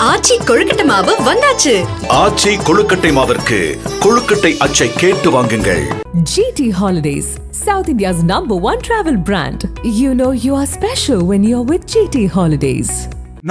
ஆச்சி கொழுக்கட்டை மாவு வந்தாச்சு. ஆச்சி கொழுக்கட்டை மாவிற்கு கொழுக்கட்டை அச்சை கேட்டு வாங்குங்கள். GT Holidays, South India's #1 travel brand. You know you are special when you're with GT Holidays.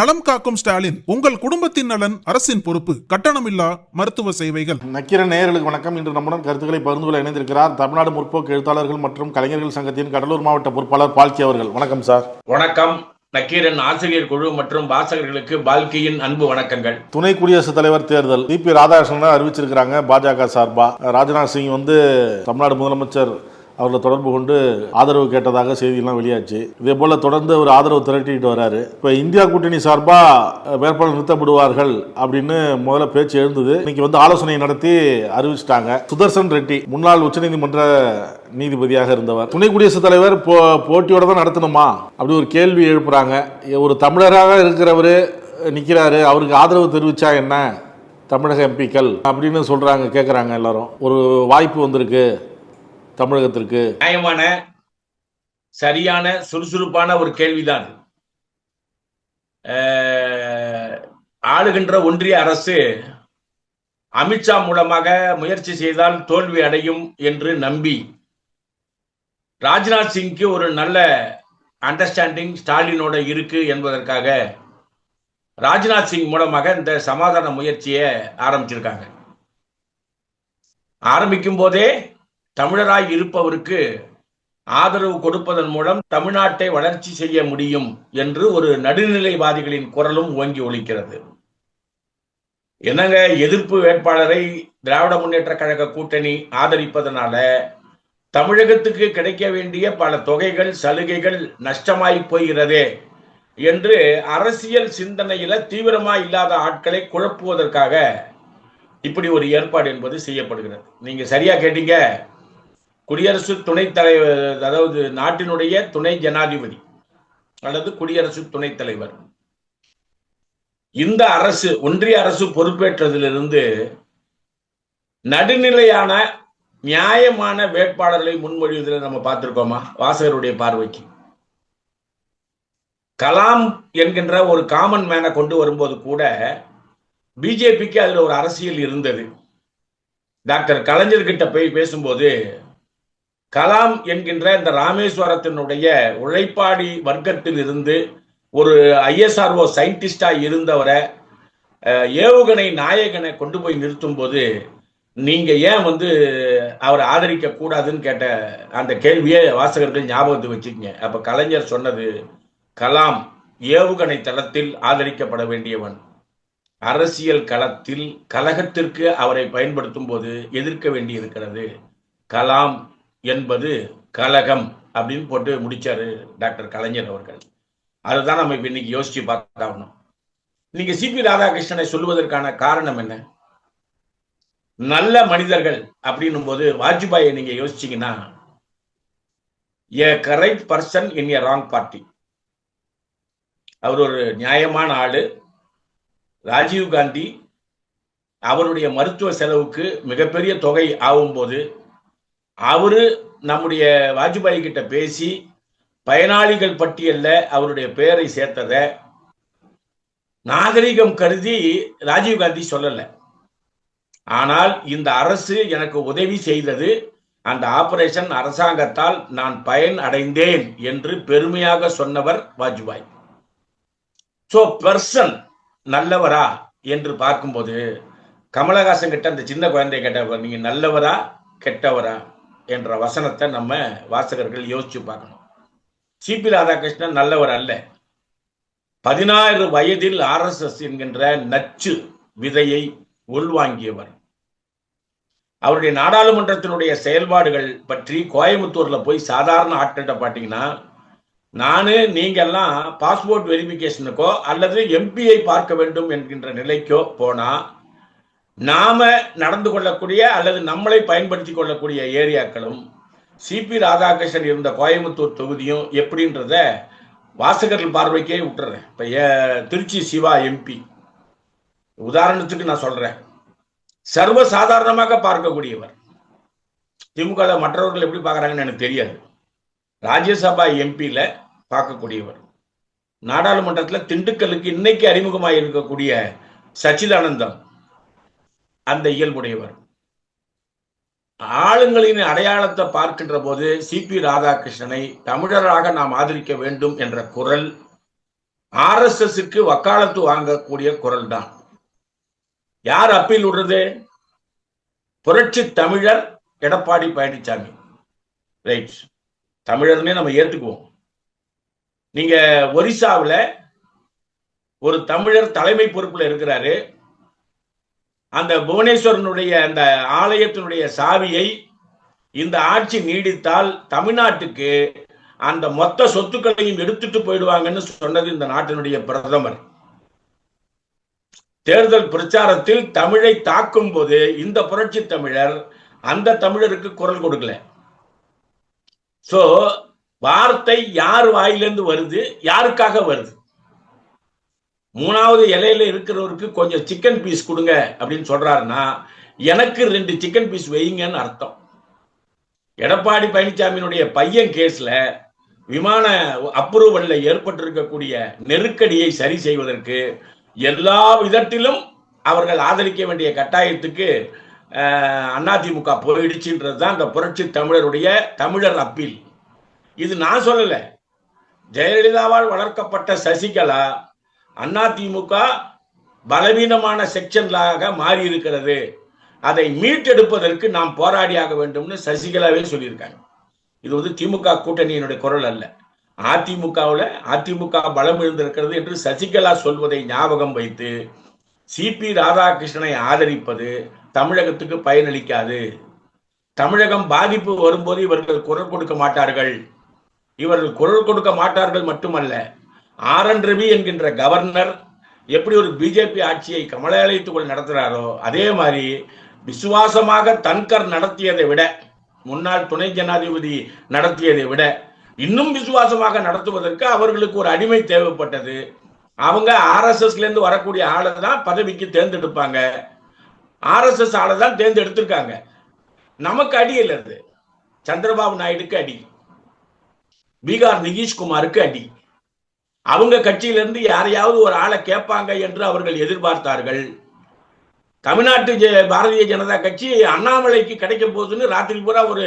நலம் காக்கும் ஸ்டாலின், உங்கள் குடும்பத்தின் நலன் அரசின் பொறுப்பு. கட்டணமில்லா மருத்துவ சேவைகள். நக்கீரன் நேயர்களுக்கு வணக்கம். இன்று நம்முடன் கருத்துக்களை பகிர்ந்து கொள்ள இணைந்திருக்கிறார் தமிழ்நாடு முற்போக்கு எழுத்தாளர்கள் மற்றும் கலைஞர்கள் சங்கத்தின் கடலூர் மாவட்ட பொறுப்பாளர் பால்கி அவர்கள். வணக்கம் சார். வணக்கம். நக்கீரன் ஆசிரியர் குழு மற்றும் வாசகர்களுக்கு பால்கியின் அன்பு வணக்கங்கள். துணை குடியரசுத் தலைவர் தேர்தல் சிபி ராதாகிருஷ்ணன் அறிவிச்சிருக்கிறாங்க. பாஜக சார்பா ராஜ்நாத் சிங் தமிழ்நாடு முதலமைச்சர் அவர்களை தொடர்பு கொண்டு ஆதரவு கேட்டதாக செய்தியெல்லாம் வெளியாச்சு. இதே போல தொடர்ந்து ஒரு ஆதரவு திரட்டிட்டு வராரு. இப்ப இந்தியா கூட்டணி சார்பா வேட்பாளர் நிறுத்தப்படுவார்கள் அப்படின்னு முதல்ல பேச்சு எழுந்தது. இன்னைக்கு ஆலோசனை நடத்தி அறிவிச்சிட்டாங்க. சுதர்சன் ரெட்டி முன்னாள் உச்சநீதிமன்ற நீதிபதியாக இருந்தவர். துணை குடியரசுத் தலைவர் போட்டியோட தான் நடத்தணுமா அப்படி ஒரு கேள்வி எழுப்புறாங்க. ஒரு தமிழராக இருக்கிறவரு நிக்கிறாரு, அவருக்கு ஆதரவு தெரிவிச்சா என்ன தமிழக எம்பிக்கள் அப்படின்னு சொல்றாங்க, கேட்கறாங்க எல்லாரும். ஒரு வாய்ப்பு வந்திருக்கு தமிழகத்திற்கு. நியாயமான சரியான சுறுசுறுப்பான ஒரு கேள்விதான். ஆளுகின்ற ஒன்றிய அரசு அமித்ஷா மூலமாக முயற்சி செய்தால் தோல்வி அடையும் என்று நம்பி ராஜ்நாத் சிங்க்கு ஒரு நல்ல அண்டர்ஸ்டாண்டிங் ஸ்டாலினோட இருக்கு என்பதற்காக ராஜ்நாத் சிங் மூலமாக இந்த சமாதான முயற்சியை ஆரம்பிச்சிருக்காங்க. ஆரம்பிக்கும் போதே தமிழராய் இருப்பவருக்கு ஆதரவு கொடுப்பதன் மூலம் தமிழ்நாட்டை வளர்ச்சி செய்ய முடியும் என்று ஒரு நடுநிலைவாதிகளின் குரலும் ஓங்கி ஒலிக்கிறது. என்னங்க, எதிர்ப்பு வேட்பாளரை திராவிட முன்னேற்ற கழக கூட்டணி ஆதரிப்பதனால தமிழகத்துக்கு கிடைக்க வேண்டிய பல தொகைகள் சலுகைகள் நஷ்டமாய் போகிறதே என்று அரசியல் சிந்தனையில தீவிரமா இல்லாத ஆட்களை குழப்புவதற்காக இப்படி ஒரு ஏற்பாடு என்பது செய்யப்படுகிறது. நீங்க சரியா கேட்டீங்க. குடியரசு துணைத் தலைவர், அதாவது நாட்டினுடைய துணை ஜனாதிபதி அல்லது குடியரசு துணைத் தலைவர், இந்த அரசு ஒன்றிய அரசு பொறுப்பேற்றதிலிருந்து நடுநிலையான நியாயமான வேட்பாளர்களை முன்மொழிவதில் நம்ம பார்த்திருக்கோமா? வாசகருடைய பார்வைக்கு கலாம் என்கின்ற ஒரு காமன் மேனை கொண்டு வரும்போது கூட பிஜேபிக்கு அதுல ஒரு அரசியல் இருந்தது. டாக்டர் கலைஞர்கிட்ட போய் பேசும்போது கலாம் என்கின்ற இந்த ராமேஸ்வரத்தினுடைய உழைப்பாடி வர்க்கத்தில் இருந்து ஒரு ISRO சயின்டிஸ்டா இருந்தவரை ஏவுகணை நாயகனை கொண்டு போய் நிறுத்தும் போது நீங்க ஏன் அவரை ஆதரிக்க கூடாதுன்னு கேட்ட அந்த கேள்வியை வாசகர்கள் ஞாபகத்தை வச்சுக்கங்க. அப்ப கலைஞர் சொன்னது, கலாம் ஏவுகணை தளத்தில் ஆதரிக்கப்பட வேண்டியவன், அரசியல் களத்தில் கலகத்திற்கு அவரை பயன்படுத்தும் போது எதிர்க்க வேண்டி இருக்கிறது. கலாம் என்பது கலகம் அப்படின்னு போட்டு முடிச்சாரு டாக்டர் கலைஞர் அவர்கள். அதுதான் நம்ம இன்னைக்கு யோசிச்சு பார்க்கணும். நீங்க சிபி ராதாகிருஷ்ணனை சொல்லுவதற்கான காரணம் என்ன? நல்ல மனிதர்கள் அப்படின்னும் போது வாஜ்பாயை நீங்க யோசிச்சீங்கன்னா, a correct person in a wrong party. அவர் ஒரு நியாயமான ஆளு. ராஜீவ் காந்தி அவருடைய மருத்துவ செலவுக்கு மிகப்பெரிய தொகை ஆகும் போது அவரு நம்முடைய வாஜ்பாய் கிட்ட பேசி பயனாளிகள் பட்டியல்ல அவருடைய பெயரை சேர்த்தத நாகரிகம் கருதி ராஜீவ் காந்தி சொல்லல. ஆனால் இந்த அரசு எனக்கு உதவி செய்தது, அந்த ஆபரேஷன் அரசாங்கத்தால் நான் பயன் அடைந்தேன் என்று பெருமையாக சொன்னவர் வாஜ்பாய். சோ பர்சன் நல்லவரா என்று பார்க்கும்போது கமலஹாசன் கிட்ட அந்த சின்ன குழந்தை கேட்ட, நீங்க நல்லவரா கெட்டவரா என்ற வசனத்தை நம்ம வாசகர்கள் யோசிச்சு பார்க்கணும். சிபி ராதாகிருஷ்ணன் நல்லவர் அல்ல. 16 வயதில் RSS என்கின்ற நச்சு விதையை உள்வாங்கியவர். அவருடைய நாடாளுமன்றத்தினுடைய செயல்பாடுகள் பற்றி கோயம்புத்தூர்ல போய் சாதாரண ஆட்கிட்ட பாத்தீங்கன்னா, நீங்க எல்லாம் பாஸ்போர்ட் வெரிபிகேஷனுக்கோ அல்லது எம்பியை பார்க்க வேண்டும் என்கின்ற நிலைக்கோ போனா நாம நடந்து கொள்ளக்கூடிய அல்லது நம்மளை பயன்படுத்தி கொள்ளக்கூடிய ஏரியாக்களும் சிபி ராதாகிருஷ்ணன் இருந்த கோயம்புத்தூர் தொகுதியும் எப்படின்றத வாசகர்கள் பார்வைக்கே விட்டுறேன். இப்ப திருச்சி சிவா MP உதாரணத்துக்கு நான் சொல்றேன். சர்வசாதாரணமாக பார்க்கக்கூடியவர். திமுக மற்றவர்கள் எப்படி பார்க்கறாங்கன்னு எனக்கு தெரியாது. ராஜ்யசபா MP பார்க்கக்கூடியவர். நாடாளுமன்றத்தில் திண்டுக்கலுக்கு இன்னைக்கு அறிமுகமாக இருக்கக்கூடிய சச்சிதானந்தம் அந்த இயல்புடையவர். ஆளுங்களின் அடையாளத்தை பார்க்கின்ற போது சிபி ராதாகிருஷ்ணனை தமிழராக நாம் ஆதரிக்க வேண்டும் என்ற குரல் RSSக்கு வக்காலத்து வாங்கக்கூடிய குரல் தான். யார் அப்பீல் விடுறது? புரட்சி தமிழர் எடப்பாடி பழனிசாமி. ரைட், தமிழர்னே நம்ம ஏத்துக்குவோம். நீங்க ஒரிசாவில் ஒரு தமிழர் தலைமை பொறுப்புல இருக்கிறாரு. அந்த புவனேஸ்வரனுடைய அந்த ஆலயத்தினுடைய சாவியை இந்த ஆட்சி நீடித்தால் தமிழ்நாட்டுக்கு அந்த மொத்த சொத்துக்களையும் எடுத்துட்டு போயிடுவாங்கன்னு சொன்னது இந்த நாட்டினுடைய பிரதமர். தேர்தல் பிரச்சாரத்தில் தமிழை தாக்கும் போது இந்த புரட்சி தமிழர் அந்த தமிழருக்கு குரல் கொடுக்கல. சோ வார்த்தை யார் வாயிலிருந்து வருது, யாருக்காக வருது? மூணாவது இலையில இருக்கிறவருக்கு கொஞ்சம் சிக்கன் பீஸ் கொடுங்க அப்படின்னு சொல்றாருன்னா எனக்கு 2 சிக்கன் பீஸ் வைங்கன்னு அர்த்தம். எடப்பாடி பழனிசாமியினுடைய பையன் கேஸ்ல விமான அப்ரூவல்ல ஏற்பட்டிருக்கக்கூடிய நெருக்கடியை சரி செய்வதற்கு எல்லா விதத்திலும் அவர்கள் ஆதரிக்க வேண்டிய கட்டாயத்துக்கு அதிமுக போயிடுச்சுன்றதுதான் இந்த புரட்சி தமிழருடைய தமிழர் அப்பீல். இது நான் சொல்லல, ஜெயலலிதாவால் வளர்க்கப்பட்ட சசிகலா அதிமுக பலவீனமான செக்ஷன்லாக மாறி இருக்கிறது, அதை மீட்டெடுப்பதற்கு நாம் போராடியாக வேண்டும்னு சசிகலாவே சொல்லியிருக்காங்க. இது வந்து திமுக கூட்டணியினுடைய குரல் அல்ல. அதிமுக பலம் எழுந்திருக்கிறது என்று சசிகலா சொல்வதை ஞாபகம் வைத்து சிபி ராதாகிருஷ்ணனை ஆதரிப்பது தமிழகத்துக்கு பயனளிக்காது. தமிழகம் பாதிப்பு வரும்போது இவர்கள் குரல் கொடுக்க மாட்டார்கள். இவர்கள் குரல் கொடுக்க மாட்டார்கள் மட்டுமல்ல, RN ரவி என்கின்ற கவர்னர் எப்படி ஒரு பிஜேபி ஆட்சியை கமலாலயத்துக்குள் நடத்துறாரோ அதே மாதிரி விசுவாசமாக தன்கர் நடத்தியதை விட, முன்னாள் துணை ஜனாதிபதி நடத்தியதை விட இன்னும் விசுவாசமாக நடத்துவதற்கு அவர்களுக்கு ஒரு அடிமை தேவைப்பட்டது. அவங்க RSSல இருந்து வரக்கூடிய ஆளை தான் பதவிக்கு தேர்ந்தெடுப்பாங்க. RSS ஆளை தான் தேர்ந்தெடுத்திருக்காங்க. நமக்கு அடி இல்லது, சந்திரபாபு நாயுடுக்கு அடி, பீகார் நிதிஷ்குமாருக்கு அடி. அவங்க கட்சியிலிருந்து யாரையாவது ஒரு ஆளை கேட்பாங்க என்று அவர்கள் எதிர்பார்த்தார்கள். தமிழ்நாட்டு பாரதிய ஜனதா கட்சி அண்ணாமலைக்கு கிடைக்க போகுதுன்னு ராத்திரி பூரா ஒரு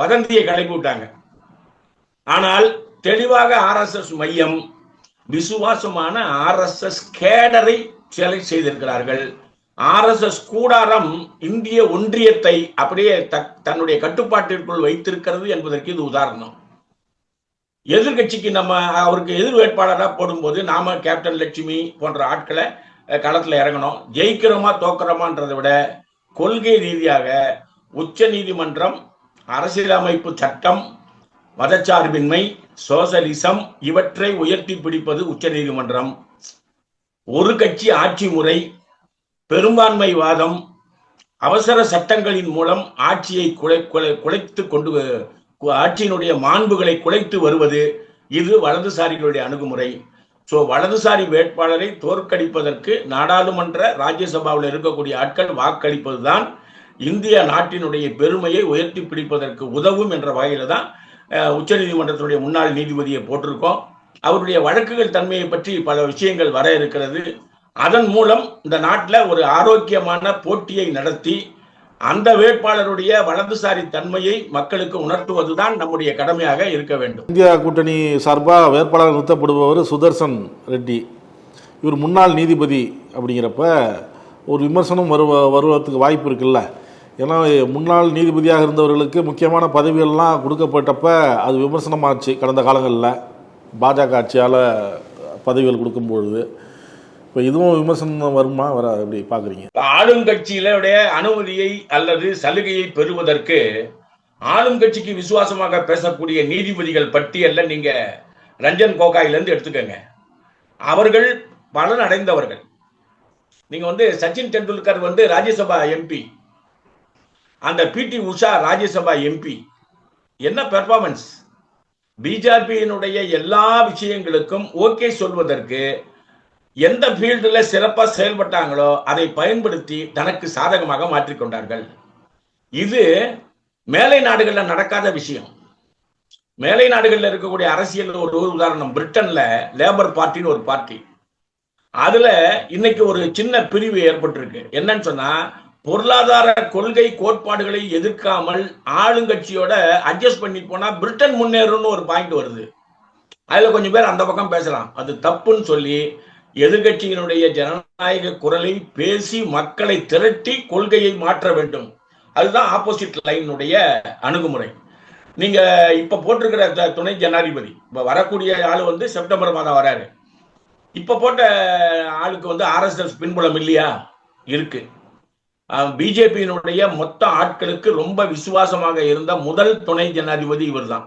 வதந்தியை கிளப்பி விட்டாங்க. ஆனால் தெளிவாக RSS மையம் விசுவாசமான RSS கேடரை செலக்ட் செய்திருக்கிறார்கள். RSS கூடாரம் இந்திய ஒன்றியத்தை அப்படியே தன்னுடைய கட்டுப்பாட்டிற்குள் வைத்திருக்கிறது என்பதற்கு இது உதாரணம். எதிர்கட்சிக்கு நம்ம அவருக்கு எதிர் வேட்பாளராக போடும்போது நாம கேப்டன் லட்சுமி போன்ற ஆட்களை களத்தில் இறங்கணும். ஜெயிக்கிறோமா தோக்கிறோமான்றதை விட கொள்கை ரீதியாக உச்ச நீதிமன்றம், அரசியலமைப்பு சட்டம், மதச்சார்பின்மை, சோசலிசம் இவற்றை உயர்த்தி பிடிப்பது உச்ச நீதிமன்றம். ஒரு கட்சி ஆட்சி முறை, பெரும்பான்மை வாதம், அவசர சட்டங்களின் மூலம் ஆட்சியை குலைத்து கொண்டு ஆட்சியினுடைய மாண்புகளை குலைத்து வருவது இது வலதுசாரிகளுடைய அணுகுமுறை. சோ வலதுசாரி வேட்பாளரை தோற்கடிப்பதற்கு நாடாளுமன்ற ராஜ்யசபாவில் இருக்கக்கூடிய ஆட்கள் வாக்களிப்பதுதான் இந்திய நாட்டினுடைய பெருமையை உயர்த்தி பிடிப்பதற்கு உதவும் என்ற வகையில தான் உச்ச நீதிமன்றத்தினுடைய முன்னாள் நீதிபதியை போட்டிருக்கோம். அவருடைய வழக்குகள் தன்மையை பற்றி பல விஷயங்கள் வர இருக்கிறது. அதன் மூலம் இந்த நாட்டில் ஒரு ஆரோக்கியமான போட்டியை நடத்தி அந்த வேட்பாளருடைய வலதுசாரி தன்மையை மக்களுக்கு உணர்த்துவதுதான் நம்முடைய கடமையாக இருக்க வேண்டும். இந்தியா கூட்டணி சார்பாக வேட்பாளர் நிறுத்தப்படுபவர் சுதர்சன் ரெட்டி. இவர் முன்னாள் நீதிபதி அப்படிங்கிறப்ப ஒரு விமர்சனம் வருவதற்கு வாய்ப்பு இருக்குல்ல. ஏன்னா முன்னாள் நீதிபதியாக இருந்தவர்களுக்கு முக்கியமான பதவிகள்லாம் கொடுக்கப்பட்டப்ப அது விமர்சனமாச்சு கடந்த காலங்களில் பாஜக ஆட்சியால் பதவிகள் கொடுக்கும்பொழுது. இப்போ இதுவும் விமர்சனம் வருமா வர எப்படி பார்க்குறீங்க? ஆளும் கட்சியிலுடைய அனுமதியை அல்லது சலுகையை பெறுவதற்கு ஆளும் கட்சிக்கு விசுவாசமாக பேசக்கூடிய நீதிபதிகள் பட்டியல்ல நீங்க ரஞ்சன் கோகாயிலிருந்து எடுத்துக்கங்க. அவர்கள் பலன் அடைந்தவர்கள். நீங்க வந்து சச்சின் டெண்டுல்கர் வந்து ராஜ்யசபா எம்பி, அந்த PT உஷா ராஜ்யசபா எம்பி. என்ன பெர்ஃபார்மன்ஸ்! பிஜேபியினுடைய எல்லா விஷயங்களுக்கும் ஓகே சொல்வதற்கு எந்த ஃபீல்டில் சிறப்பாக செயல்பட்டாங்களோ அதை பயன்படுத்தி தனக்கு சாதகமாக மாற்றிக்கொண்டார்கள். இது மேலை நாடுகளில் நடக்காத விஷயம். மேலை நாடுகளில் இருக்கக்கூடிய அரசியல் ஒரு உதாரணம், பிரிட்டன்ல லேபர் பார்ட்டின்னு ஒரு பார்ட்டி, அதுல இன்னைக்கு ஒரு சின்ன பிரிவு ஏற்பட்டிருக்கு. என்னன்னு சொன்னா, பொருளாதார கொள்கை கோட்பாடுகளை எதிர்க்காமல் ஆளுங்கட்சியோட அட்ஜஸ்ட் பண்ணி போனா பிரிட்டன் முன்னேறும்னு ஒரு பாயிண்ட் வருது. அதுல கொஞ்சம் பேர் அந்த பக்கம் பேசலாம், அது தப்புன்னு சொல்லி எதிர்கட்சியினுடைய ஜனநாயக குரலை பேசி மக்களை திரட்டி கொள்கையை மாற்ற வேண்டும். அதுதான் ஆப்போசிட் லைனுடைய அணுகுமுறை. நீங்க இப்ப போட்டிருக்கிற துணை ஜனாதிபதி, இப்ப வரக்கூடிய ஆளு வந்து செப்டம்பர் மாதம் வராரு. இப்ப போட்ட ஆளுக்கு RSS பின்புலம் இல்லையா? இருக்கு. பிஜேபியினுடைய மொத்த ஆட்களுக்கு ரொம்ப விசுவாசமாக இருந்த முதல் துணை ஜனாதிபதி இவர் தான்.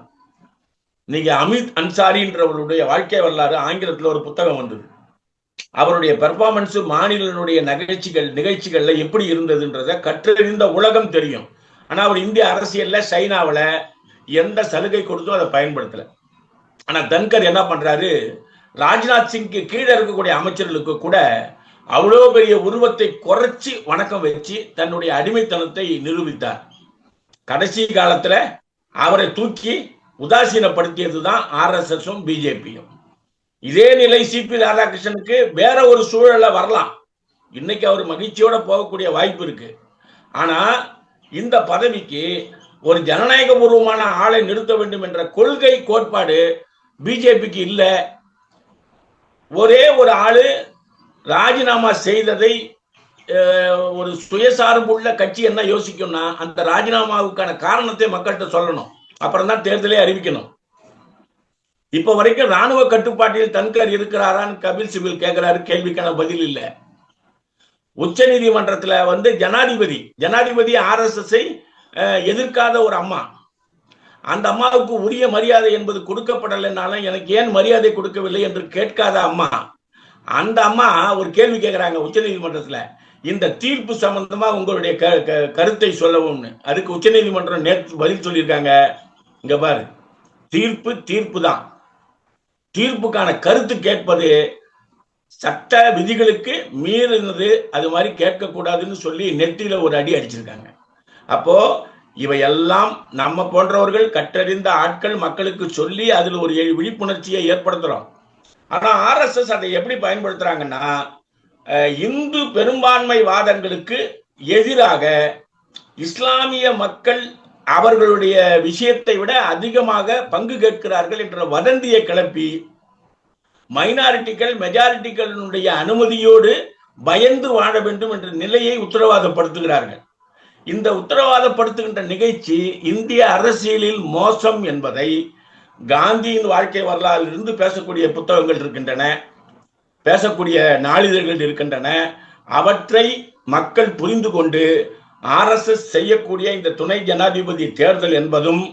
நீங்க அமித் அன்சாரின்றவருடைய வாழ்க்கை வரலாறு ஆங்கிலத்தில் ஒரு புத்தகம் வந்தது. அவருடைய பெர்ஃபார்மன்ஸ் மாநிலனுடைய நிகழ்ச்சிகள்ல எப்படி இருந்ததுன்றத கற்றறிந்த உலகம் தெரியும். ஆனா அவர் இந்திய அரசியல்ல சைனாவில எந்த சலுகை கொடுத்தோ அதை பயன்படுத்தல. ஆனா தன்கர் என்ன பண்றாரு, ராஜ்நாத் சிங்க்கு கீழே இருக்கக்கூடிய அமைச்சர்களுக்கு கூட அவ்வளவு பெரிய உருவத்தை குறைச்சி வணக்கம் வச்சு தன்னுடைய அடிமைத்தனத்தை நிரூபித்தார். கடைசி காலத்துல அவரை தூக்கி உதாசீனப்படுத்தியதுதான் RSSம் பிஜேபியும். இதே நிலை சிபி ராதாகிருஷ்ணனுக்கு வேற ஒரு சூழல்ல வரலாம். இன்னைக்கு அவர் மகிழ்ச்சியோட போகக்கூடிய வாய்ப்பு இருக்கு. ஆனா இந்த பதவிக்கு ஒரு ஜனநாயக பூர்வமான ஆளை நிறுத்த வேண்டும் என்ற கொள்கை கோட்பாடு பிஜேபிக்கு இல்ல. ஒரே ஒரு ஆளு ராஜினாமா செய்ததை ஒரு சுயசார்புள்ள கட்சி என்ன யோசிக்கும்னா, அந்த ராஜினாமாவுக்கான காரணத்தை மக்கள்கிட்ட சொல்லணும், அப்புறம் தான் தேர்தலே அறிவிக்கணும். இப்ப வரைக்கும் ராணுவ கட்டுப்பாட்டில் தன்கர் இருக்கிறாரான்னு கபில் சிபில் கேட்கிறாரு, கேள்விக்கான பதில் இல்ல. உச்ச நீதிமன்றத்துல ஜனாதிபதி RSSஐ எதிர்க்காத ஒரு அம்மா, அந்த அம்மாவுக்கு உரிய மரியாதை என்பது கொடுக்கப்படலைன்னாலும் எனக்கு ஏன் மரியாதை கொடுக்கவில்லை என்று கேட்காத அம்மா, அந்த அம்மா ஒரு கேள்வி கேட்கிறாங்க உச்ச நீதிமன்றத்துல, இந்த தீர்ப்பு சம்பந்தமா உங்களுடைய கருத்தை சொல்லவும்னு. அதுக்கு உச்ச நீதிமன்றம் நேற்று பதில் சொல்லியிருக்காங்க, இங்க பாரு, தீர்ப்பு தான், தீர்ப்புக்கான கருத்து கேட்பது சட்ட விதிகளுக்கு மீறினது, அது மாதிரி கேட்கக்கூடாதுன்னு சொல்லி நெத்தியில ஒரு அடி அடிச்சிருக்காங்க. அப்போ இவையெல்லாம் நம்ம போன்றவர்கள் கற்றறிந்த ஆட்கள் மக்களுக்கு சொல்லி அதில் ஒரு விழிப்புணர்ச்சியை ஏற்படுத்துறோம். ஆனா RSS அதை எப்படி பயன்படுத்துறாங்கன்னா, இந்து பெரும்பான்மை வாதங்களுக்கு எதிராக இஸ்லாமிய மக்கள் அவர்களுடைய விஷயத்தை விட அதிகமாக பங்கு கேட்கிறார்கள் என்ற வதந்தியை கிளப்பி மைனாரிட்டிகள் மெஜாரிட்டிகளுடைய அனுமதியோடு பயந்து வாழ வேண்டும் என்ற நிலையை உத்தரவாதப்படுத்துகிறார்கள். இந்த உத்தரவாதப்படுத்துகின்ற நிகழ்ச்சி இந்திய அரசியலில் மோசம் என்பதை காந்தியின் வாழ்க்கை வரலாறில் இருந்து பேசக்கூடிய புத்தகங்கள் இருக்கின்றன, பேசக்கூடிய நாளிதழ்கள் இருக்கின்றன. அவற்றை மக்கள் புரிந்து கொண்டு RSS செய்யக்கூடிய இந்த துணை ஜனாதிபதி தேர்தல் என்பதும்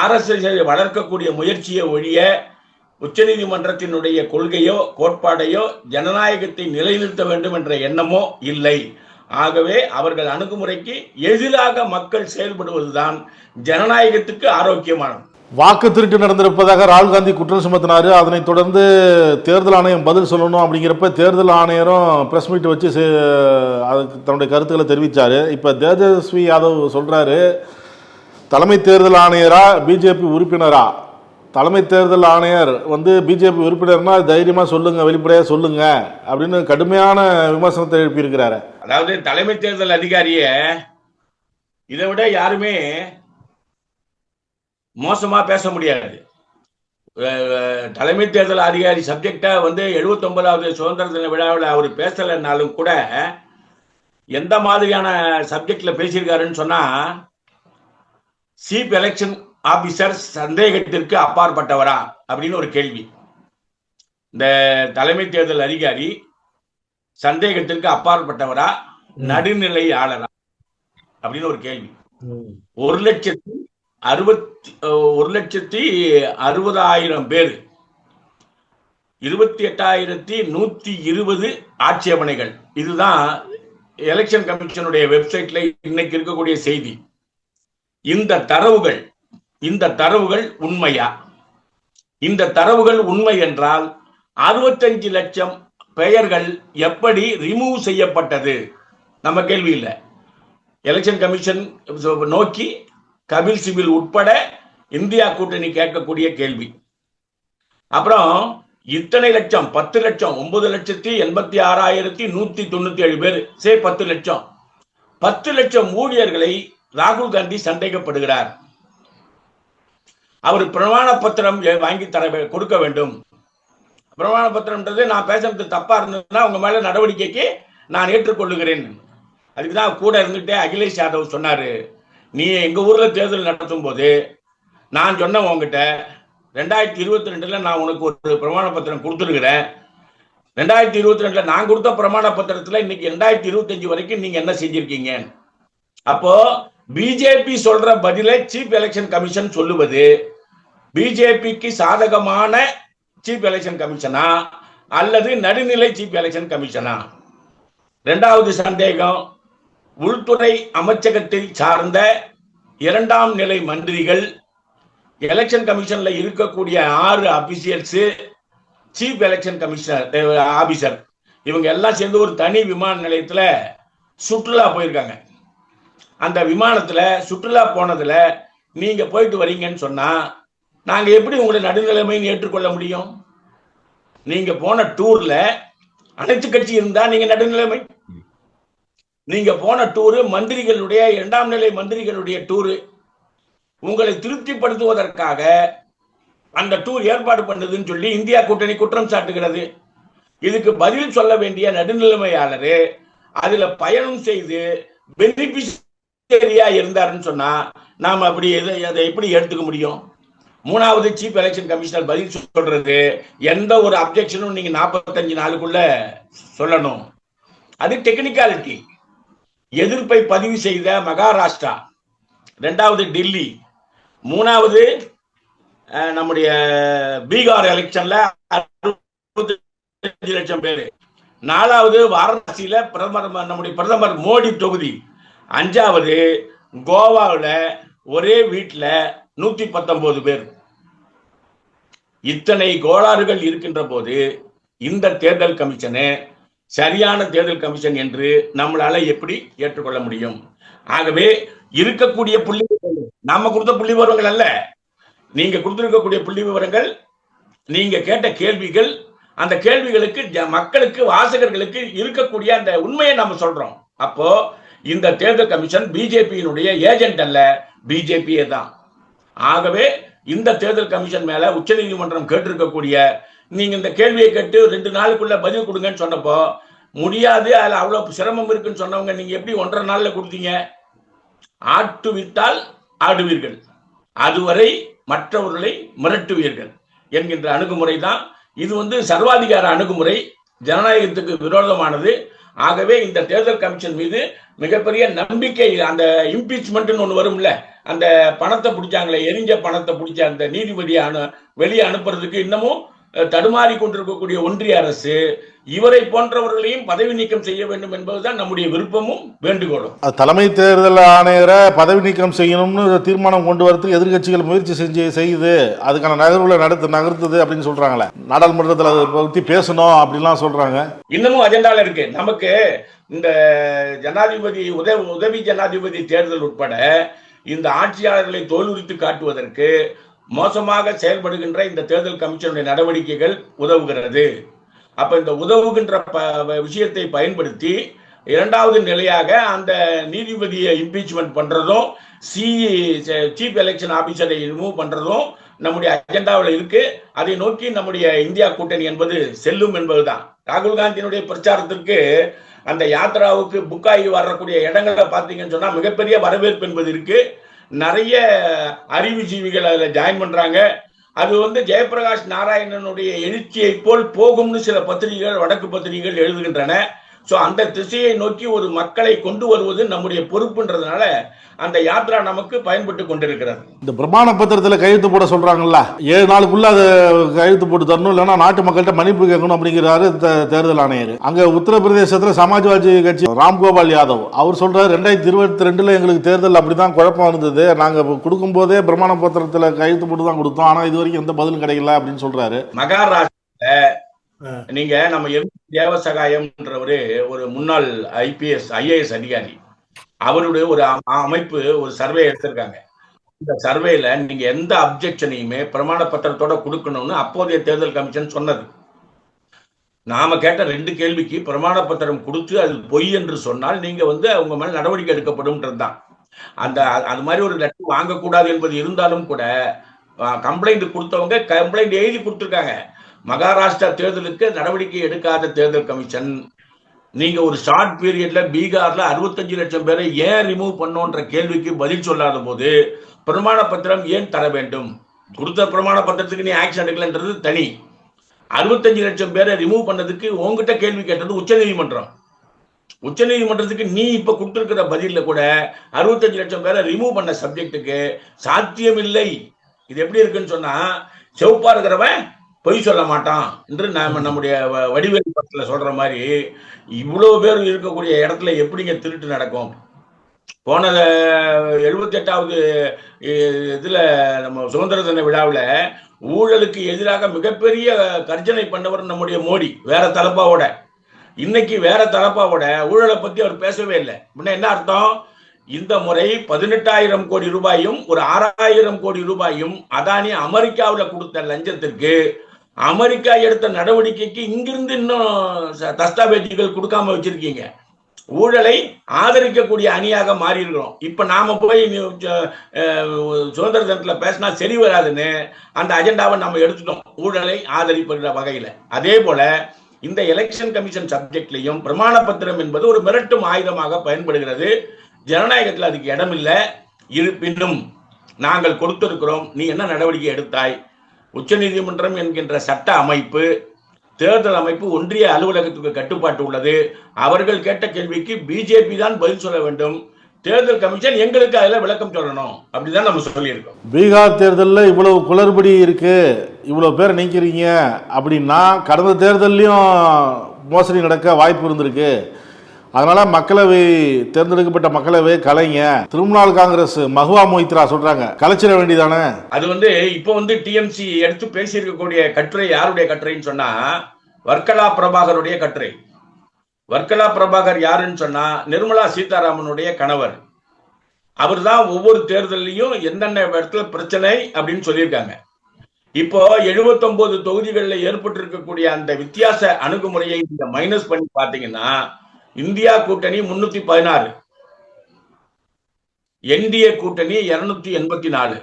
RSS வளர்க்கக்கூடிய முயற்சியை ஒழிய உச்ச நீதிமன்றத்தினுடைய கொள்கையோ கோட்பாடையோ ஜனநாயகத்தை நிலைநிறுத்த வேண்டும் என்ற எண்ணமோ இல்லை. ஆகவே அவர்கள் அணுகுமுறைக்கு எதிராக மக்கள் செயல்படுவதுதான் ஜனநாயகத்துக்கு ஆரோக்கியமானது. வாக்கு திருட்டு நடந்திருப்பதாக ராகுல் காந்தி குற்றம் சுமத்தினாரு. அதனைத் தொடர்ந்து தேர்தல் ஆணையம் பதில் சொல்லணும் அப்படிங்கிறப்ப தேர்தல் ஆணையரும் பிரஸ் மீட் வச்சு அதுக்கு தன்னுடைய கருத்துக்களை தெரிவித்தார். இப்போ தேஜஸ்வி யாதவ் சொல்கிறாரு, தலைமை தேர்தல் ஆணையரா பிஜேபி உறுப்பினரா? தலைமை தேர்தல் ஆணையர் பிஜேபி உறுப்பினர்னா தைரியமாக சொல்லுங்க, வெளிப்படையாக சொல்லுங்க அப்படின்னு கடுமையான விமர்சனத்தை எழுப்பியிருக்கிறாரு. அதாவது தலைமை தேர்தல் அதிகாரிய இதை விட யாருமே மோசமா பேச முடியாது. தலைமை தேர்தல் அதிகாரி சப்ஜெக்டா 79வது சுதந்திர தின விழாவில் அவர் பேசலைன்னாலும் கூட எந்த மாதிரியான சப்ஜெக்ட்ல பேசியிருக்காருன்னு சொன்னா, சீஃப் எலெக்ஷன் ஆபீசர் சந்தேகத்திற்கு அப்பாற்பட்டவரா அப்படின்னு ஒரு கேள்வி. இந்த தலைமை தேர்தல் அதிகாரி சந்தேகத்திற்கு அப்பாற்பட்டவரா, நடுநிலையாளரா அப்படின்னு ஒரு கேள்வி. 1,60,000 பேர், 28,120 ஆட்சேபனைகள். இதுதான் எலெக்ஷன் கமிஷனுடைய வெப்சைட்ல இன்னைக்கு இருக்கக்கூடிய செய்தி. இந்த தரவுகள் உண்மையா? இந்த தரவுகள் உண்மை என்றால் 65 லட்சம் பெயர்கள் எப்படி ரிமூவ் செய்யப்பட்டது? நம்ம கேள்வி இல்லை. எலெக்ஷன் கமிஷன் நோக்கி கபில் சிபில் உட்பட இந்தியா கூட்டணி கேட்கக்கூடிய கேள்வி. அப்புறம் இத்தனை லட்சம், 10 லட்சம், 9,86,197 பேர், 10 லட்சம், 10 லட்சம் ஊழியர்களை ராகுல் காந்தி சந்தேகப்படுகிறார். அவர் பிரமாண பத்திரம் வாங்கி கொடுக்க வேண்டும். பிரமாண பத்திரம்ன்றது நான் பேசுறது தப்பா இருந்ததுன்னா உங்க மேல நடவடிக்கைக்கு நான் ஏற்றுக்கொள்ளுகிறேன். அதுக்குதான் கூட இருந்துட்டே அகிலேஷ் யாதவ் சொன்னாரு, நீ எங்க ஊர்ல தேர்தல் நடத்தும் போது நான் சொன்ன உங்ககிட்ட 2022 நான் உனக்கு ஒரு பிரமாண பத்திரம் கொடுத்துருக்கிறேன். 2022 நான் கொடுத்த பிரமாண பத்திரத்துல இன்னைக்கு 2025 வரைக்கும் நீங்க என்ன செஞ்சிருக்கீங்க? அப்போ பிஜேபி சொல்ற பதிலை சீஃப் எலெக்ஷன் கமிஷன் சொல்லுவது பிஜேபிக்கு சாதகமான சீஃப் எலெக்ஷன் கமிஷனா அல்லது நடுநிலை சீஃப் எலெக்ஷன் கமிஷனா? இரண்டாவது சந்தேகம், உள்துறை அமைச்சகத்தை சார்ந்த 2ஆம் நிலை மந்திரிகள், எலெக்ஷன் கமிஷன்ல இருக்கக்கூடிய 6 officials, chief election commissioner officer, இவங்க எல்லாம் சேர்ந்து ஒரு தனி விமான நிலையத்துல சுற்றுலா போயிருக்காங்க. அந்த விமானத்துல சுற்றுலா போனதுல நீங்க போயிட்டு வரீங்கன்னு சொன்னா நாங்க எப்படி உங்களை நடுநிலைமைன்னு ஏற்றுக்கொள்ள முடியும்? நீங்க போன டூர்ல அனைத்து கட்சி இருந்தா நீங்க நடுநிலைமை. நீங்க போன டூரு மந்திரிகளுடைய 2ஆம் நிலை மந்திரிகளுடைய டூரு. உங்களை திருப்திப்படுத்துவதற்காக அந்த டூர் ஏற்பாடு பண்ணதுன்னு சொல்லி இந்தியா கூட்டணி குற்றம் சாட்டுகிறது. இதுக்கு பதில் சொல்ல வேண்டிய நடுநிலைமையாளரு அதுல பயணம் செய்து பெனிஃபிஷரியா இருந்தாருன்னு சொன்னா நாம அப்படி அதை எப்படி எடுத்துக்க முடியும்? 3வது சீஃப் எலெக்ஷன் கமிஷனர் பதில் சொல்றது, எந்த ஒரு அப்ஜெக்ஷனும் நீங்க 45 நாளுக்குள்ள சொல்லணும். அது டெக்னிக்காலிட்டி. எதிர்ப்பை பதிவு செய்த மகாராஷ்டிரா, 2வது டெல்லி, 3வது நம்முடைய பீகார் எலெக்ஷன்ல 65 லட்சம் பேரு, 4வது வாரணாசியில நம்முடைய பிரதமர் மோடி தொகுதி, 5வது கோவாவில் ஒரே வீட்டுல 119 பேர். இத்தனை கோளாறுகள் இருக்கின்ற போது இந்த தேர்தல் கமிஷனு சரியான தேர்தல் கமிஷன் என்று நம்மளால எப்படி ஏற்றுக்கொள்ள முடியும்? ஆகவே இருக்கக்கூடிய புள்ளி நாம கொடுத்த புள்ளி விவரங்கள் அல்ல, நீங்க கொடுத்திருக்கக்கூடிய புள்ளி விவரங்கள், நீங்க கேட்ட கேள்விகள், அந்த கேள்விகளுக்கு மக்களுக்கு, வாசகர்களுக்கு இருக்கக்கூடிய அந்த உண்மையை நாம சொல்றோம். அப்போ இந்த தேர்தல் கமிஷன் பிஜேபியினுடைய ஏஜென்ட் அல்ல, பிஜேபியே தான். ஆகவே இந்த தேர்தல் கமிஷன் மேல உச்ச நீதிமன்றம் கேட்டிருக்கக்கூடிய, நீங்க இந்த கேள்வியை கேட்டு 2 நாளுக்குள்ள பதில் கொடுங்கன்னு சொன்னப்போ முடியாது, அதுல அவ்வளவு சிரமம் இருக்குன்னு சொன்னவங்க நீங்க எப்படி 1.5 நாள்ல கொடுத்தீங்க? ஆட்டு விட்டால் ஆடுவீர்கள், அதுவரை மற்றவர்களை மிரட்டுவீர்கள் என்கின்ற அணுகுமுறை தான் இது. சர்வாதிகார அணுகுமுறை, ஜனநாயகத்துக்கு விரோதமானது. ஆகவே இந்த தேர்தல் கமிஷன் மீது மிகப்பெரிய நம்பிக்கை, அந்த இம்பீச்மெண்ட் ஒண்ணு வரும்ல, அந்த பணத்தை பிடிச்சாங்களே, எரிஞ்ச பணத்தை பிடிச்ச அந்த நீதிபதியை வெளியே அனுப்புறதுக்கு இன்னமும் தடுமாறி கொண்டிருக்கக்கூடிய ஒன்றிய அரசு இவரை போன்றவர்களையும் பதவி நீக்கம் செய்ய வேண்டும் என்பதுதான் நம்முடைய விருப்பமும் வேண்டுகோளும். தலைமை தேர்தல் ஆணையரை பதவி நீக்கம் செய்யணும்னு தீர்மானம் கொண்டு வரதுக்கு எதிர்கட்சிகள் முயற்சி செய்யுது, அதுக்கான நகர்வுகளை நகர்த்துது அப்படின்னு சொல்றாங்களே, நாடாளுமன்றத்தில் அதை பற்றி பேசணும் அப்படின்லாம் சொல்றாங்க. இன்னமும் அஜெண்டால இருக்கு. நமக்கு இந்த ஜனாதிபதி உதவி ஜனாதிபதி தேர்தல் உட்பட இந்த ஆட்சியாளர்களை தோலுரித்து காட்டுவதற்கு மோசமாக செயல்படுகின்ற இந்த தேர்தல் கமிஷனுடைய நடவடிக்கைகள் உதவுகிறது. அப்ப இந்த உதவுகின்ற விஷயத்தை பயன்படுத்தி 2வது நிலையாக அந்த நீதிபதியை இம்பீச்மெண்ட் பண்றதும், சீஃப் எலெக்ஷன் ஆபீசரை ரிமூவ் பண்றதும் நம்முடைய அஜெண்டாவில் இருக்கு. அதை நோக்கி நம்முடைய இந்தியா கூட்டணி என்பது செல்லும் என்பதுதான். ராகுல் காந்தியினுடைய பிரச்சாரத்திற்கு அந்த யாத்ராவுக்கு புக் ஆகி வரக்கூடிய இடங்களை பார்த்தீங்கன்னு சொன்னா மிகப்பெரிய வரவேற்பு என்பது இருக்கு. நிறைய அறிவுஜீவிகள் அதுல ஜாயின் பண்றாங்க. அது ஜெயபிரகாஷ் நாராயணனுடைய எழுச்சியை போல் போகும்னு சில பத்திரிகைகள், வடக்கு பத்திரிகைகள் எழுதுகின்றன. சோ அந்த திசையை நோக்கி ஒரு மக்களை கொண்டு வருவது நம்முடைய பொறுப்புன்றதுனால அந்த யாத்ரா நமக்கு பயன்பட்டு கொண்டிருக்கிறது. இந்த பிரமாண பத்திரத்தில் கையெழுத்து போட சொல்றாங்கல்ல, 7 நாளுக்குள்ள அதை கையெழுத்து போட்டு தரணும், இல்லைன்னா நாட்டு மக்கள்கிட்ட மன்னிப்பு கேட்கணும் அப்படிங்கிறாரு தேர்தல் ஆணையர். அங்க உத்தரப்பிரதேசத்துல சமாஜ்வாதி கட்சி ராம்கோபால் யாதவ் அவர் சொல்றாரு, 2022 எங்களுக்கு தேர்தல் அப்படிதான் குழப்பம் இருந்தது, நாங்க கொடுக்கும் போதே பிரமாண பத்திரத்தில் கையெழுத்து போட்டு தான் கொடுத்தோம், ஆனா இது வரைக்கும் எந்த பதிலும் கிடைக்கல அப்படின்னு சொல்றாரு. மகாராஷ்டிரா நீங்க நம்ம தேவசகாயம்ன்றவரு ஒரு முன்னாள் IAS அதிகாரி, அவருடைய ஒரு அமைப்பு ஒரு சர்வே எடுத்திருக்காங்க. இந்த சர்வேல நீங்க எந்த அப்ஜெக்ஷனையுமே பிரமாண பத்திரத்தோட கொடுக்கணும்னு அப்போதைய தேர்தல் கமிஷன் சொன்னது. நாம கேட்ட 2 கேள்விக்கு பிரமாண பத்திரம் கொடுத்து அது பொய் என்று சொன்னால் நீங்க உங்க மேல நடவடிக்கை எடுக்கப்படும் தான். அது மாதிரி ஒரு லெட்டர் வாங்கக்கூடாது என்பது இருந்தாலும் கூட கம்ப்ளைண்ட் கொடுத்தவங்க கம்ப்ளைண்ட் எழுதி கொடுத்துருக்காங்க. மகாராஷ்டிரா தேர்தலுக்கு நடவடிக்கை எடுக்காத தேர்தல் கமிஷன் நீங்க ஒரு ஷார்ட் பீரியட்ல பீகார்ல 65 லட்சம் பேரை ஏன் ரிமூவ் பண்ணோன்ற கேள்விக்கு பதில் சொல்லாத போது பிரமாண பத்திரம் ஏன் தர வேண்டும்? கொடுத்த பிரமாண பத்திரத்துக்கு நீ ஆக்ஷன் எடுக்கலன்றது தனி. 65 லட்சம் பேரை ரிமூவ் பண்ணதுக்கு உங்ககிட்ட கேள்வி கேட்டது உச்சநீதிமன்றம். உச்சநீதிமன்றத்துக்கு நீ இப்ப கொடுத்திருக்கிற பதில கூட 65 லட்சம் பேரை ரிமூவ் பண்ண சப்ஜெக்டுக்கு சாத்தியம் இல்லை. இது எப்படி இருக்குன்னு சொன்னா, செவப்பா இருக்கிறவன் பொய் சொல்ல மாட்டான் என்று நாம நம்முடைய வடிவேல் படத்துல சொல்ற மாதிரி இவ்வளவு பேர் இருக்கக்கூடிய இடத்துல எப்படிங்க திருட்டு நடக்கும்? போன 78வது இதுல நம்ம சுதந்திர தின விழாவில் ஊழலுக்கு எதிராக மிகப்பெரிய கர்ஜனை பண்ணவர் நம்முடைய மோடி, வேற தலப்பாவோட. இன்னைக்கு வேற தலப்பாவோட ஊழலை பத்தி அவர் பேசவே இல்லை. என்ன அர்த்தம்? இந்த முறை 18,000 கோடி ரூபாயும் ஒரு 6,000 கோடி ரூபாயும் அதானி அமெரிக்காவில் கொடுத்த லஞ்சத்திற்கு அமெரிக்கா எடுத்த நடவடிக்கைக்கு இங்கிருந்து இன்னும் தஸ்தாவேஜுகள் கொடுக்காம வச்சிருக்கீங்க. ஊழலை ஆதரிக்கக்கூடிய அணியாக மாறி இருக்கிறோம். இப்ப நாம போய் சுதந்திர தினத்துல பேசினா சரி வராதுன்னு அந்த அஜெண்டாவை நம்ம எடுத்துட்டோம், ஊழலை ஆதரிப்படுற வகையில. அதே போல இந்த எலெக்ஷன் கமிஷன் சப்ஜெக்ட்லையும் பிரமாண பத்திரம் என்பது ஒரு மிரட்டும் ஆயுதமாக பயன்படுகிறது. ஜனநாயகத்தில் அதுக்கு இடம் இல்லை. இருப்பினும் நாங்கள் கொடுத்திருக்கிறோம், நீ என்ன நடவடிக்கை எடுத்தாய்? உச்சநீதிமன்றம் என்கின்ற சட்ட அமைப்பு, தேர்தல் அமைப்பு ஒன்றிய அலுவலகத்துக்கு கட்டுப்பாட்டு உள்ளது. அவர்கள் கேட்ட கேள்விக்கு பிஜேபி தான் பதில் சொல்ல வேண்டும். தேர்தல் கமிஷன் எங்களுக்கு அதுல விளக்கம் சொல்லணும். அப்படிதான் நம்ம சொல்லியிருக்கோம். பீகார் தேர்தலில் இவ்வளவு குளறுபடி இருக்கு, இவ்வளவு பேர் நீக்கிறீங்க அப்படின்னா கடந்த தேர்தலையும் மோசடி நடக்க வாய்ப்பு இருந்திருக்கு. அதனால மக்களவை தேர்ந்தெடுக்கப்பட்ட மக்களவை கலைங்க. திரிணாமுல் காங்கிரஸ் மஹுவா மொய்த்ரா சொல்றாங்க, கலைச்சிட வேண்டியதானே. அது இப்போ டிஎம்சி எடுத்து பேசியிருக்கக்கூடிய கட்டுரை யாருடைய கட்டுரைன்னு சொன்னா வர்க்கலா பிரபாகருடைய கட்டுரை. வர்க்கலா பிரபாகர் யாருன்னு சொன்னா நிர்மலா சீதாராமனுடைய கணவர். அவர் தான் ஒவ்வொரு தேர்தலையும் எந்தெந்த இடத்துல பிரச்சனை அப்படின்னு சொல்லியிருக்காங்க. இப்போ 79 தொகுதிகளில் ஏற்பட்டு இருக்கக்கூடிய அந்த வித்தியாச அணுகுமுறையை நீங்க மைனஸ் பண்ணி பாத்தீங்கன்னா இந்தியா கூட்டணி 316, என்டிஏ கூட்டணி 284.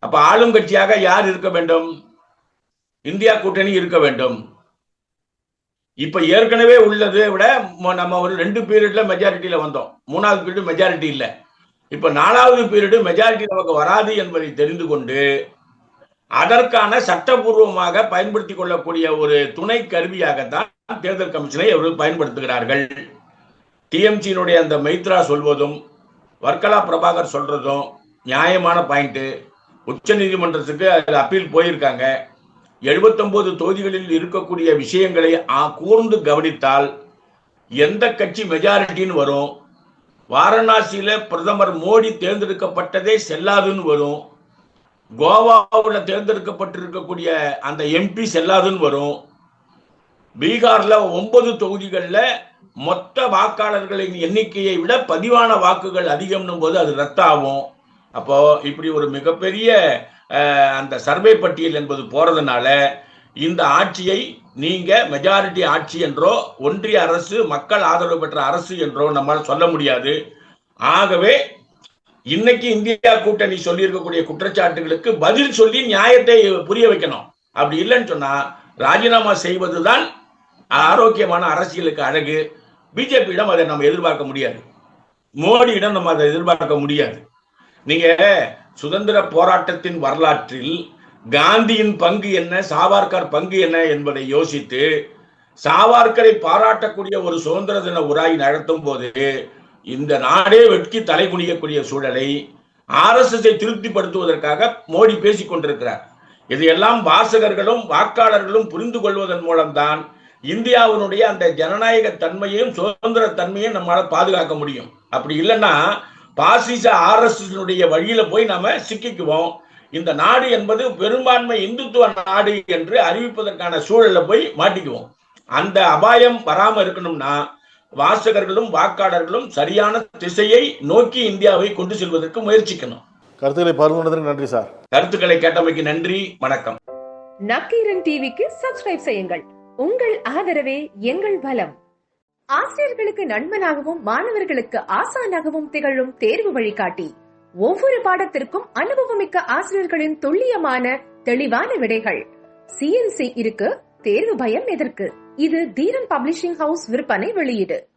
அப்ப ஆளும் கட்சியாக யார் இருக்க வேண்டும்? இந்தியா கூட்டணி இருக்க வேண்டும். இப்ப ஏற்கனவே உள்ளதை விட நம்ம ஒரு 2 பீரியட்ல மெஜாரிட்டியில வந்தோம். 3வது பீரியட் மெஜாரிட்டி இல்லை. இப்ப 4வது பீரியட் மெஜாரிட்டி நமக்கு வராது என்பதை தெரிந்து கொண்டு அதற்கான சட்டபூர்வமாக பயன்படுத்தி கொள்ளக்கூடிய ஒரு துணை கருவியாகத்தான் தேர்தல் கமிஷனை அவர்கள் பயன்படுத்துகிறார்கள். டிஎம்சியினுடைய அந்த மைத்ரா சொல்வதும் வர்க்கலா பிரபாகர் சொல்றதும் நியாயமான பாயிண்ட். உச்ச நீதிமன்றத்துக்கு அதில் அப்பீல் போயிருக்காங்க. 79 தொகுதிகளில் இருக்கக்கூடிய விஷயங்களை கூர்ந்து கவனித்தால் எந்த கட்சி மெஜாரிட்டின்னு வரும், வாரணாசியில பிரதமர் மோடி தேர்ந்தெடுக்கப்பட்டதே செல்லாதுன்னு வரும், கோவாவில் தேர்ந்தெடுக்கப்பட்டிருக்கக்கூடிய அந்த எம்பி செல்லாதுன்னு வரும், பீகார்ல 9 தொகுதிகளில் மொத்த வாக்காளர்களின் எண்ணிக்கையை விட பதிவான வாக்குகள் அதிகம்னும் போது அது ரத்தாகும். அப்போ இப்படி ஒரு மிகப்பெரிய அந்த சர்வே பட்டியல் என்பது போறதுனால இந்த ஆட்சியை நீங்க மெஜாரிட்டி ஆட்சி என்றோ ஒன்றிய அரசு மக்கள் ஆதரவு பெற்ற அரசு என்றோ நம்மால் சொல்ல முடியாது. ஆகவே இன்னைக்கு இந்தியா கூட்டணி சொல்லி இருக்கக்கூடிய குற்றச்சாட்டுகளுக்கு பதில் சொல்லி நியாயத்தை புரிய வைக்கணும். அப்படி இல்லைன்னு சொன்னா ராஜினாமா செய்வதுதான் ஆரோக்கியமான அரசியலுக்கு அழகு. பிஜேபியிடம் அதை நம்ம எதிர்பார்க்க முடியாது, மோடியிடம் நம்ம அதை எதிர்பார்க்க முடியாது. நீங்க சுதந்திர போராட்டத்தின் வரலாற்றில் காந்தியின் பங்கு என்ன, சாவர்கர் பங்கு என்ன என்பதை யோசித்து சாவர்கரை பாராட்டக்கூடிய ஒரு சுதந்திர தின உரை நடத்தும் போது இந்த நாடே வெட்கி தலை குனியக்கூடிய சூழலை RSS திருப்திப்படுத்துவதற்காக மோடி பேசிக் கொண்டிருக்கிறார். இதையெல்லாம் வாசகர்களும் வாக்காளர்களும் புரிந்து கொள்வதன் மூலம்தான் இந்தியாவினுடைய அந்த ஜனநாயக தன்மையையும் சுதந்திர தன்மையும் நம்மளால பாதுகாக்க முடியும். அப்படி இல்லைன்னா பாசிச RSS வழியில போய் நாம சிக்கிக்குவோம். இந்த நாடு என்பது பெரும்பான்மை இந்துத்துவ நாடு என்று அறிவிப்பதற்கான சூழல்ல போய் மாட்டிக்குவோம். அந்த அபாயம் வராம இருக்கணும்னா வாசகர்களும் வாக்காளர்களும் சரியான திசையை நோக்கி இந்தியாவை கொண்டு செல்வதற்கு முயற்சிக்கணும். கருத்துக்களை பகிர்ந்ததற்கு நன்றி சார். கருத்துக்களை கேட்டமைக்கு நன்றி. வணக்கம். நக்கீரன் டிவிக்கு சப்ஸ்கிரைப் செய்யுங்கள். உங்கள் ஆதரவே எங்கள் பலம். ஆசிரியர்களுக்கு நண்பனாகவும் மாணவர்களுக்கு ஆசானாகவும் திகழும் தேர்வு வழிகாட்டி. ஒவ்வொரு பாடத்திற்கும் அனுபவமிக்க ஆசிரியர்களின் துல்லியமான தெளிவான விடைகள். CNC இருக்கு, தேர்வு பயம் எதற்கு? இது தீரன் பப்ளிஷிங் ஹவுஸ் விற்பனை வெளியீடு.